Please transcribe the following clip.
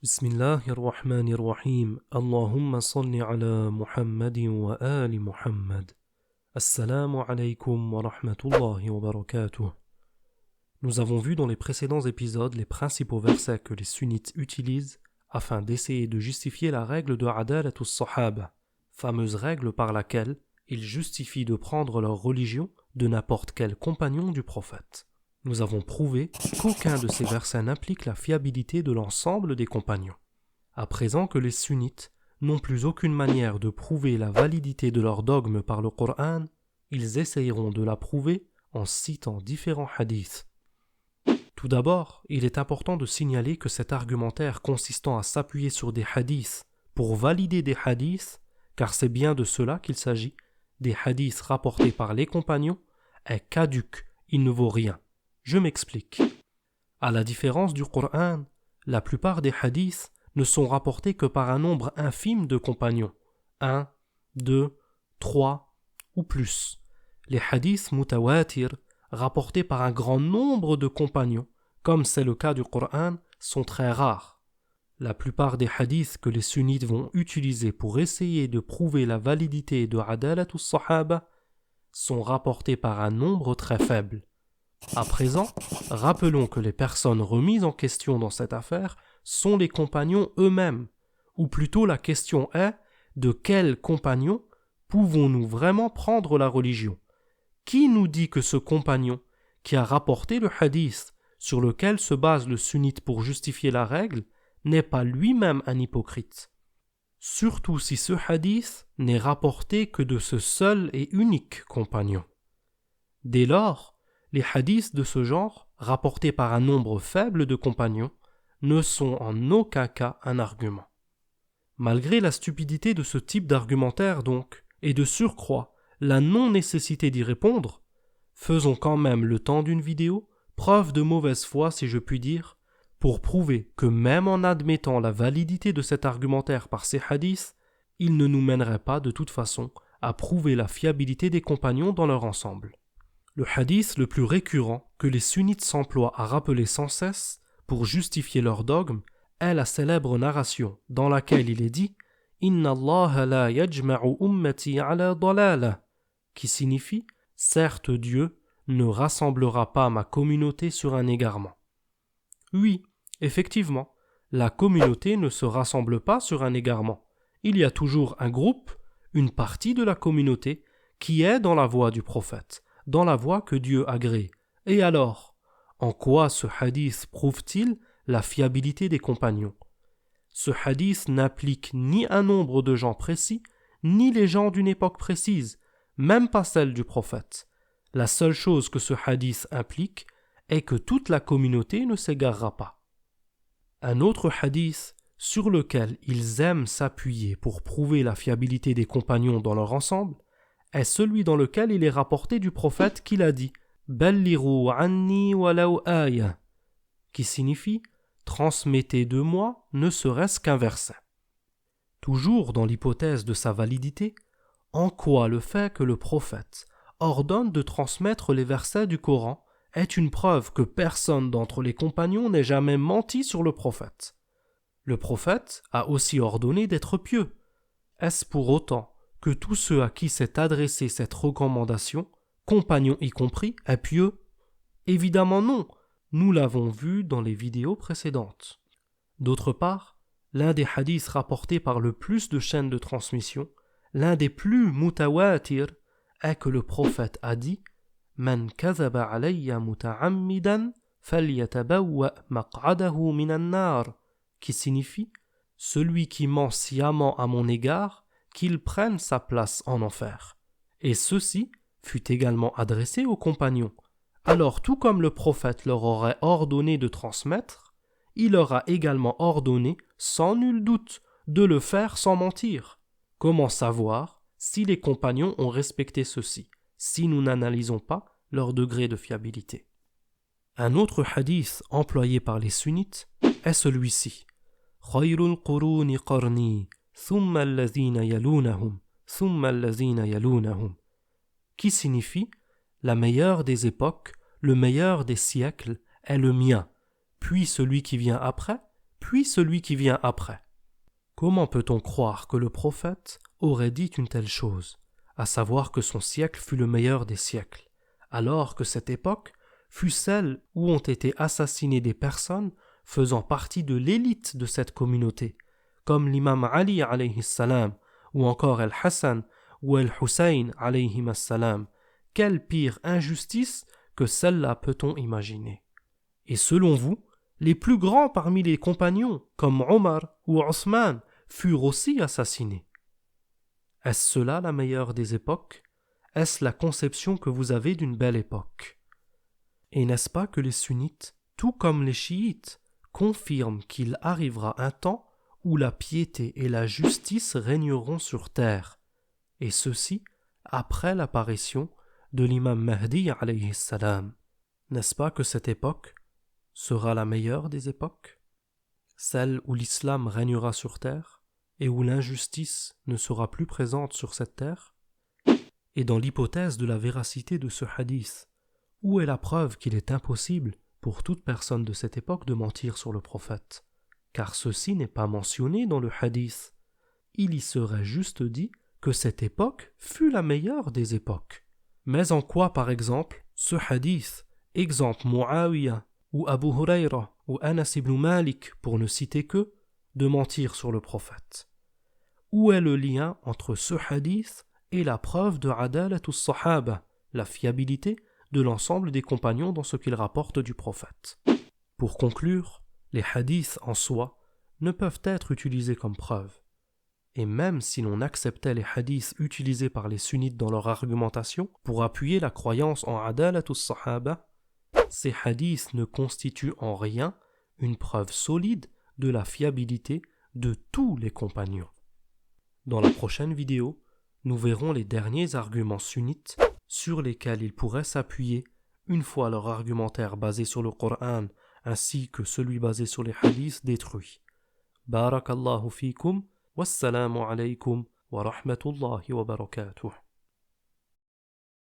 Bismillahirrahmanirrahim. Allahumma salli ala Muhammadin wa ali Muhammad. Assalamu alaykum wa rahmatullahi wa barakatuh. Nous avons vu dans les précédents épisodes les principaux versets que les sunnites utilisent afin d'essayer de justifier la règle de Adalatus Sahaba, fameuse règle par laquelle ils justifient de prendre leur religion de n'importe quel compagnon du prophète. Nous avons prouvé qu'aucun de ces versets n'implique la fiabilité de l'ensemble des compagnons. À présent que les sunnites n'ont plus aucune manière de prouver la validité de leur dogme par le Coran, ils essayeront de la prouver en citant différents hadiths. Tout d'abord, il est important de signaler que cet argumentaire consistant à s'appuyer sur des hadiths pour valider des hadiths, car c'est bien de cela qu'il s'agit, des hadiths rapportés par les compagnons, est caduque, il ne vaut rien. Je m'explique. À la différence du Coran, la plupart des hadiths ne sont rapportés que par un nombre infime de compagnons, 1, 2, 3 ou plus. Les hadiths mutawatir, rapportés par un grand nombre de compagnons, comme c'est le cas du Coran, sont très rares. La plupart des hadiths que les sunnites vont utiliser pour essayer de prouver la validité de Adalatus Sahaba sont rapportés par un nombre très faible. À présent, rappelons que les personnes remises en question dans cette affaire sont les compagnons eux-mêmes, ou plutôt la question est de quels compagnons pouvons-nous vraiment prendre la religion ? Qui nous dit que ce compagnon, qui a rapporté le hadith sur lequel se base le sunnite pour justifier la règle, n'est pas lui-même un hypocrite ? Surtout si ce hadith n'est rapporté que de ce seul et unique compagnon. Dès lors, les hadiths de ce genre, rapportés par un nombre faible de compagnons, ne sont en aucun cas un argument. Malgré la stupidité de ce type d'argumentaire donc, et de surcroît la non-nécessité d'y répondre, faisons quand même le temps d'une vidéo, preuve de mauvaise foi si je puis dire, pour prouver que même en admettant la validité de cet argumentaire par ces hadiths, il ne nous mènerait pas de toute façon à prouver la fiabilité des compagnons dans leur ensemble. Le hadith le plus récurrent que les sunnites s'emploient à rappeler sans cesse pour justifier leur dogme est la célèbre narration dans laquelle il est dit « Inna Allah la yajma'u ummati ala dalala » qui signifie « Certes Dieu ne rassemblera pas ma communauté sur un égarement ». Oui, effectivement, la communauté ne se rassemble pas sur un égarement. Il y a toujours un groupe, une partie de la communauté qui est dans la voie du prophète, dans la voie que Dieu a créée. Et alors, en quoi ce hadith prouve-t-il la fiabilité des compagnons ? Ce hadith n'implique ni un nombre de gens précis, ni les gens d'une époque précise, même pas celle du prophète. La seule chose que ce hadith implique est que toute la communauté ne s'égarera pas. Un autre hadith sur lequel ils aiment s'appuyer pour prouver la fiabilité des compagnons dans leur ensemble est celui dans lequel il est rapporté du prophète qu'il a dit « Balliru anni walau aya » qui signifie « Transmettez de moi ne serait-ce qu'un verset ». Toujours dans l'hypothèse de sa validité, en quoi le fait que le prophète ordonne de transmettre les versets du Coran est une preuve que personne d'entre les compagnons n'ait jamais menti sur le prophète. Le prophète a aussi ordonné d'être pieux. Est-ce pour autant que tous ceux à qui s'est adressée cette recommandation, compagnons y compris, est pieux ? Évidemment non, nous l'avons vu dans les vidéos précédentes. D'autre part, l'un des hadiths rapportés par le plus de chaînes de transmission, l'un des plus mutawatir, est que le prophète a dit « Man kazaba alayya muta'ammidan falyatabawwa maq'adahu minan nar » qui signifie « Celui qui ment sciemment à mon égard, qu'il prenne sa place en enfer. » Et ceci fut également adressé aux compagnons. Alors tout comme le prophète leur aurait ordonné de transmettre, il leur a également ordonné, sans nul doute, de le faire sans mentir. Comment savoir si les compagnons ont respecté ceci, si nous n'analysons pas leur degré de fiabilité ? Un autre hadith employé par les sunnites est celui-ci. « Khayrul quruni qarni » qui signifie « La meilleure des époques, le meilleur des siècles est le mien, puis celui qui vient après, puis celui qui vient après. Comment peut-on croire que le prophète aurait dit une telle chose, à savoir que son siècle fut le meilleur des siècles, alors que cette époque fut celle où ont été assassinées des personnes faisant partie de l'élite de cette communauté, comme l'imam Ali alayhi salam, ou encore el-Hassan ou el-Hussein alayhim as-salam. Quelle pire injustice que celle-là peut-on imaginer? Et selon vous, les plus grands parmi les compagnons, comme Omar ou Othman, furent aussi assassinés. Est-ce cela la meilleure des époques? Est-ce la conception que vous avez d'une belle époque? Et n'est-ce pas que les sunnites, tout comme les chiites, confirment qu'il arrivera un temps où la piété et la justice régneront sur terre, et ceci après l'apparition de l'imam Mahdi alayhi salam. N'est-ce pas que cette époque sera la meilleure des époques? Celle où l'islam régnera sur terre et où l'injustice ne sera plus présente sur cette terre? Et dans l'hypothèse de la véracité de ce hadith, où est la preuve qu'il est impossible pour toute personne de cette époque de mentir sur le prophète? Car ceci n'est pas mentionné dans le hadith. Il y serait juste dit que cette époque fut la meilleure des époques. Mais en quoi, par exemple, ce hadith exempte Muawiyah ou Abu Huraira ou Anas ibn Malik, pour ne citer que, de mentir sur le prophète? Où est le lien entre ce hadith et la preuve de adalatus sahaba, la fiabilité de l'ensemble des compagnons dans ce qu'ils rapportent du prophète? Pour conclure, les hadiths en soi ne peuvent être utilisés comme preuve. Et même si l'on acceptait les hadiths utilisés par les sunnites dans leur argumentation pour appuyer la croyance en adalatus sahaba, ces hadiths ne constituent en rien une preuve solide de la fiabilité de tous les compagnons. Dans la prochaine vidéo, nous verrons les derniers arguments sunnites sur lesquels ils pourraient s'appuyer une fois leur argumentaire basé sur le Coran ainsi que celui basé sur les hadiths détruits. Barakallahu fikum, wassalamu alaykum wa rahmatullahi wa barakatuh.